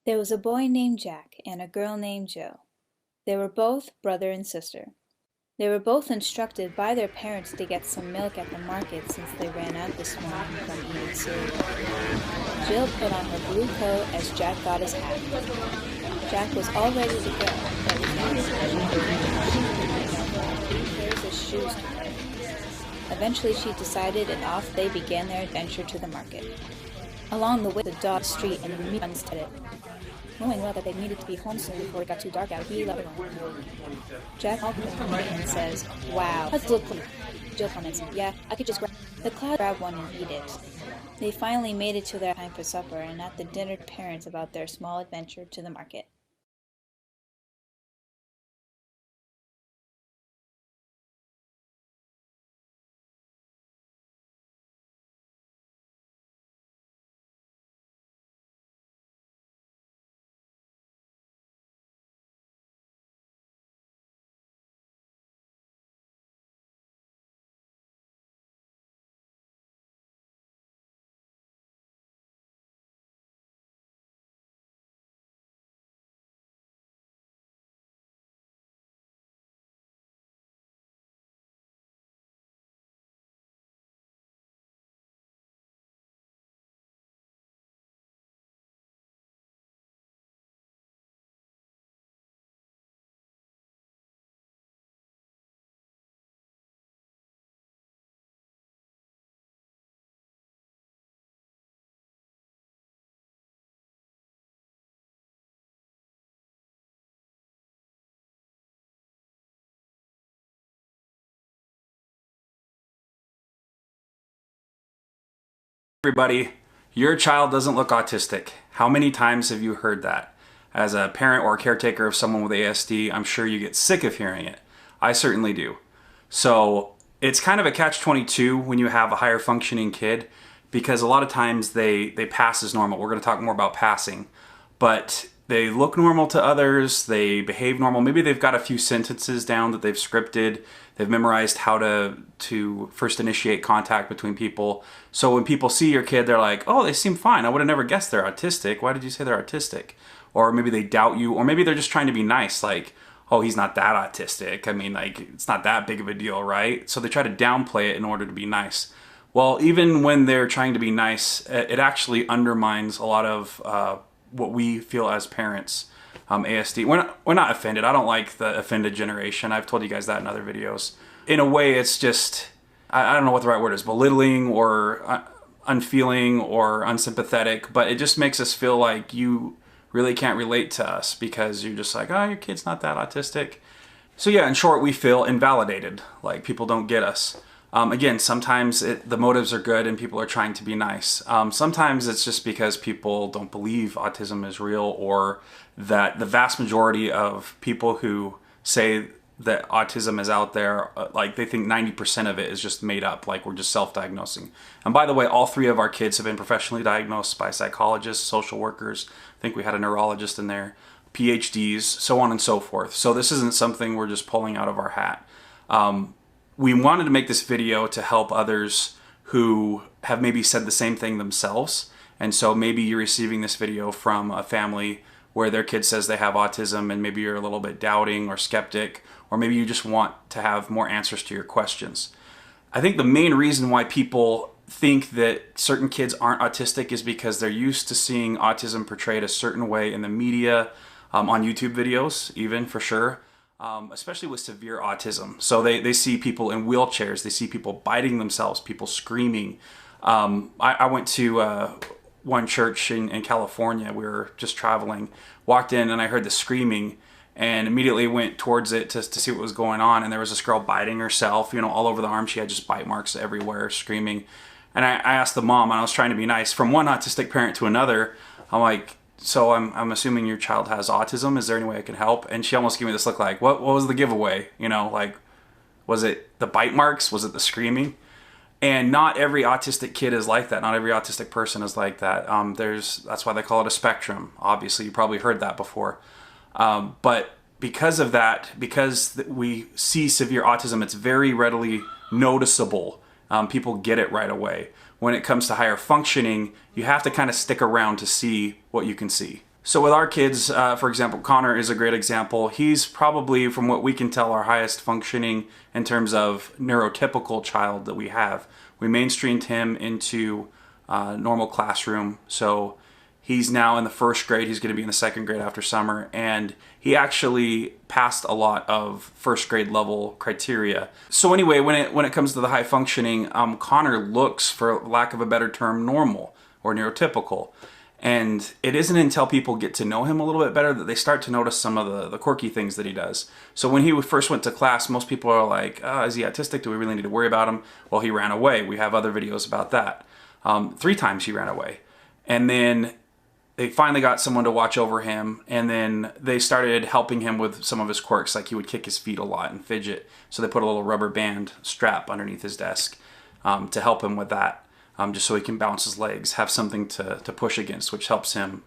There was a boy named Jack and a girl named Jill. They were both brother and sister. They were both instructed by their parents to get some milk at the market since they ran out this morning from eating cereal. Jill put on her blue coat as Jack got his hat. Jack was all ready to go, but his mom said she had 3 pairs of shoes to wear. Eventually she decided, and off they began their adventure to the market. Along the way, the dog street and the meat runs it. Knowing well that they needed to be home soon before it got too dark out, he left alone. Jack helped them and says, "Wow, let's look clean." Jill comments, "Yeah, I could just grab one and eat it." They finally made it to their time for supper, and at the dinner parents about their small adventure to the market. Everybody, your child doesn't look autistic. How many times have you heard that? As a parent or caretaker of someone with ASD, I'm sure you get sick of hearing it. I certainly do. So it's kind of a catch-22 when you have a higher functioning kid, because a lot of times they pass as normal. We're going to talk more about passing, but they look normal to others, they behave normal. Maybe they've got a few sentences down that they've scripted, they've memorized how to first initiate contact between people. So when people see your kid, they're like, "Oh, they seem fine. I would have never guessed they're autistic. Why did you say they're autistic?" Or maybe they doubt you, or maybe they're just trying to be nice, like, "Oh, he's not that autistic. I mean, like, it's not that big of a deal, right?" So they try to downplay it in order to be nice. Well, even when they're trying to be nice, it actually undermines a lot of what we feel as parents. ASD, we're not offended. I don't like the offended generation. I've told you guys that in other videos. In a way, it's just, I don't know what the right word is, belittling or unfeeling or unsympathetic, but it just makes us feel like you really can't relate to us because you're just like, "Oh, your kid's not that autistic." So yeah, in short, we feel invalidated, like people don't get us. Again, sometimes the motives are good and people are trying to be nice. Sometimes it's just because people don't believe autism is real, or that the vast majority of people who say that autism is out there, like they think 90% of it is just made up, like we're just self-diagnosing. And by the way, all 3 of our kids have been professionally diagnosed by psychologists, social workers. I think we had a neurologist in there, PhDs, so on and so forth. So this isn't something we're just pulling out of our hat. We wanted to make this video to help others who have maybe said the same thing themselves. And so maybe you're receiving this video from a family where their kid says they have autism, and maybe you're a little bit doubting or skeptic, or maybe you just want to have more answers to your questions. I think the main reason why people think that certain kids aren't autistic is because they're used to seeing autism portrayed a certain way in the media, on YouTube videos, even for sure. Especially with severe autism. So they see people in wheelchairs, they see people biting themselves, people screaming. I went to one church in California. We were just traveling, walked in, and I heard the screaming and immediately went towards it to see what was going on. And there was this girl biting herself, all over the arm. She had just bite marks everywhere, screaming. And I asked the mom, and I was trying to be nice, from one autistic parent to another. I'm like, "So I'm assuming your child has autism. Is there any way I can help?" And she almost gave me this look like, what was the giveaway? Like, was it the bite marks? Was it the screaming? And not every autistic kid is like that. Not every autistic person is like that. That's why they call it a spectrum. Obviously, you probably heard that before. But because of that, because we see severe autism, it's very readily noticeable. People get it right away. When it comes to higher functioning, you have to kind of stick around to see what you can see. So with our kids, for example, Connor is a great example. He's probably, from what we can tell, our highest functioning in terms of neurotypical child that we have. We mainstreamed him into normal classroom. So he's now in the first grade. He's going to be in the second grade after summer. And he actually passed a lot of first grade level criteria. So anyway, when it comes to the high functioning, Connor looks, for lack of a better term, normal or neurotypical. And it isn't until people get to know him a little bit better that they start to notice some of the quirky things that he does. So when he first went to class, most people are like, is he autistic? Do we really need to worry about him? Well, he ran away. We have other videos about that. 3 times he ran away. And then they finally got someone to watch over him, and then they started helping him with some of his quirks, like he would kick his feet a lot and fidget. So they put a little rubber band strap underneath his desk to help him with that. Just so he can bounce his legs, have something to push against, which helps him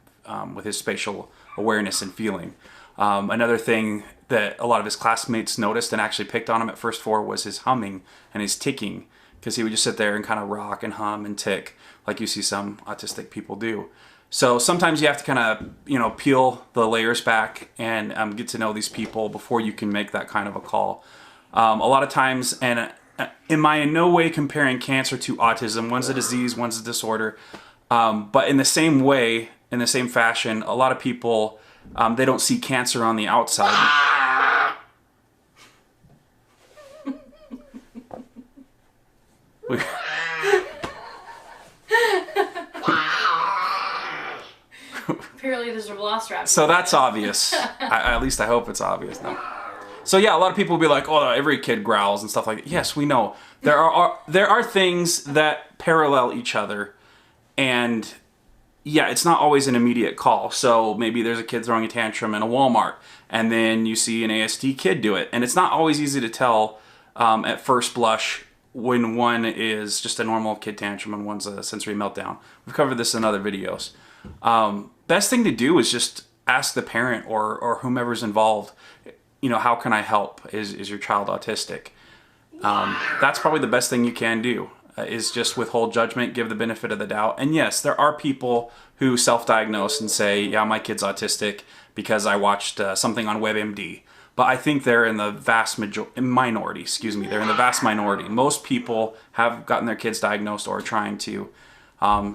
with his spatial awareness and feeling. Another thing that a lot of his classmates noticed and actually picked on him at first for was his humming and his ticking, because he would just sit there and kind of rock and hum and tick like you see some autistic people do. So sometimes you have to kind of, peel the layers back and get to know these people before you can make that kind of a call. A lot of times, and am I in no way comparing cancer to autism? One's a disease, one's a disorder. But in the same way, in the same fashion, a lot of people, they don't see cancer on the outside. Apparently there's a velociraptor. So that's obvious. At least I hope it's obvious. No. So yeah, a lot of people will be like, "Oh, every kid growls and stuff like that." Yes, we know there are things that parallel each other, and yeah, it's not always an immediate call. So maybe there's a kid throwing a tantrum in a Walmart, and then you see an ASD kid do it, and it's not always easy to tell at first blush when one is just a normal kid tantrum and one's a sensory meltdown. We've covered this in other videos. Best thing to do is just ask the parent or whomever's involved. How can I help? Is your child autistic? That's probably the best thing you can do, is just withhold judgment, give the benefit of the doubt. And yes, there are people who self-diagnose and say, yeah, my kid's autistic because I watched something on WebMD. But I think they're in the vast minority. They're in the vast minority. Most people have gotten their kids diagnosed or are trying to.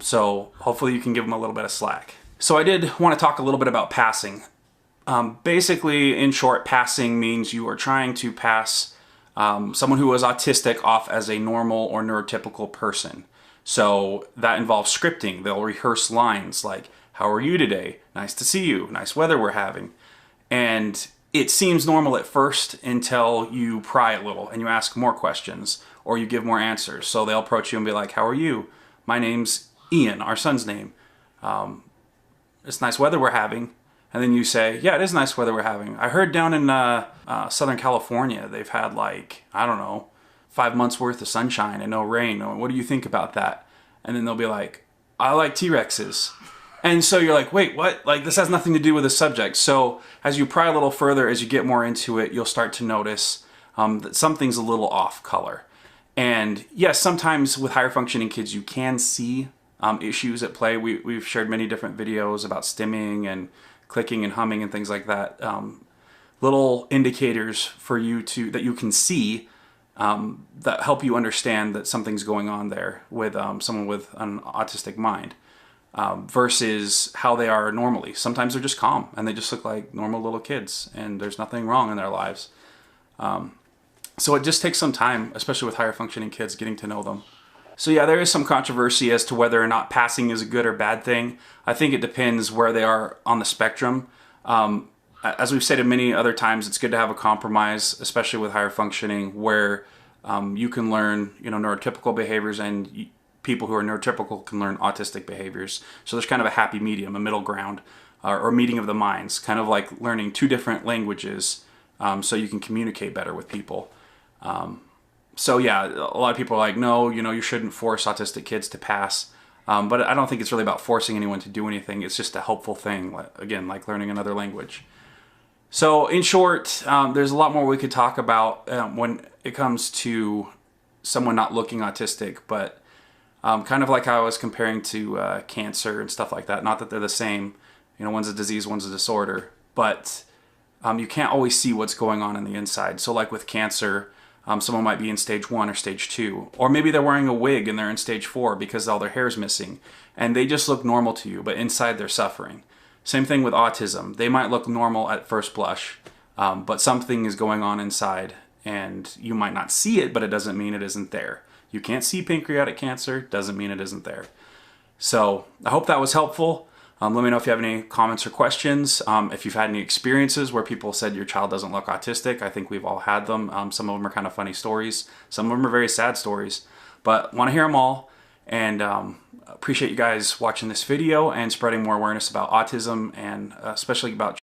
So hopefully you can give them a little bit of slack. So I did want to talk a little bit about passing. Basically, in short, passing means you are trying to pass someone who is autistic off as a normal or neurotypical person. So that involves scripting. They'll rehearse lines like, "How are you today? Nice to see you. Nice weather we're having." And it seems normal at first until you pry a little and you ask more questions or you give more answers. So they'll approach you and be like, "How are you? My name's Ian, our son's name. It's nice weather we're having." And then you say, "Yeah, it is nice weather we're having. I heard down in Southern California, they've had 5 months worth of sunshine and no rain. What do you think about that?" And then they'll be like, "I like T-Rexes." And so you're like, "Wait, what? This has nothing to do with the subject." So as you pry a little further, as you get more into it, you'll start to notice that something's a little off color. And yes, sometimes with higher functioning kids, you can see issues at play. We've shared many different videos about stimming and clicking and humming and things like that. Little indicators for you that you can see that help you understand that something's going on there with someone with an autistic mind versus how they are normally. Sometimes they're just calm and they just look like normal little kids and there's nothing wrong in their lives. So it just takes some time, especially with higher functioning kids, getting to know them. So yeah, there is some controversy as to whether or not passing is a good or bad thing. I think it depends where they are on the spectrum. As we've said many other times, it's good to have a compromise, especially with higher functioning, where you can learn, neurotypical behaviors and people who are neurotypical can learn autistic behaviors. So there's kind of a happy medium, a middle ground, or meeting of the minds, kind of like learning 2 different languages so you can communicate better with people. So yeah, a lot of people are like, no, you shouldn't force autistic kids to pass. But I don't think it's really about forcing anyone to do anything. It's just a helpful thing, again, like learning another language. So in short, there's a lot more we could talk about when it comes to someone not looking autistic, but kind of like I was comparing to cancer and stuff like that. Not that they're the same. You know, one's a disease, one's a disorder. But you can't always see what's going on in the inside. So like with cancer, someone might be in stage 1 or stage 2. Or maybe they're wearing a wig and they're in stage 4 because all their hair is missing. And they just look normal to you, but inside they're suffering. Same thing with autism. They might look normal at first blush, but something is going on inside. And you might not see it, but it doesn't mean it isn't there. You can't see pancreatic cancer, doesn't mean it isn't there. So I hope that was helpful. Let me know if you have any comments or questions. If you've had any experiences where people said your child doesn't look autistic, I think we've all had them. Some of them are kind of funny stories. Some of them are very sad stories. But want to hear them all. And appreciate you guys watching this video and spreading more awareness about autism and especially about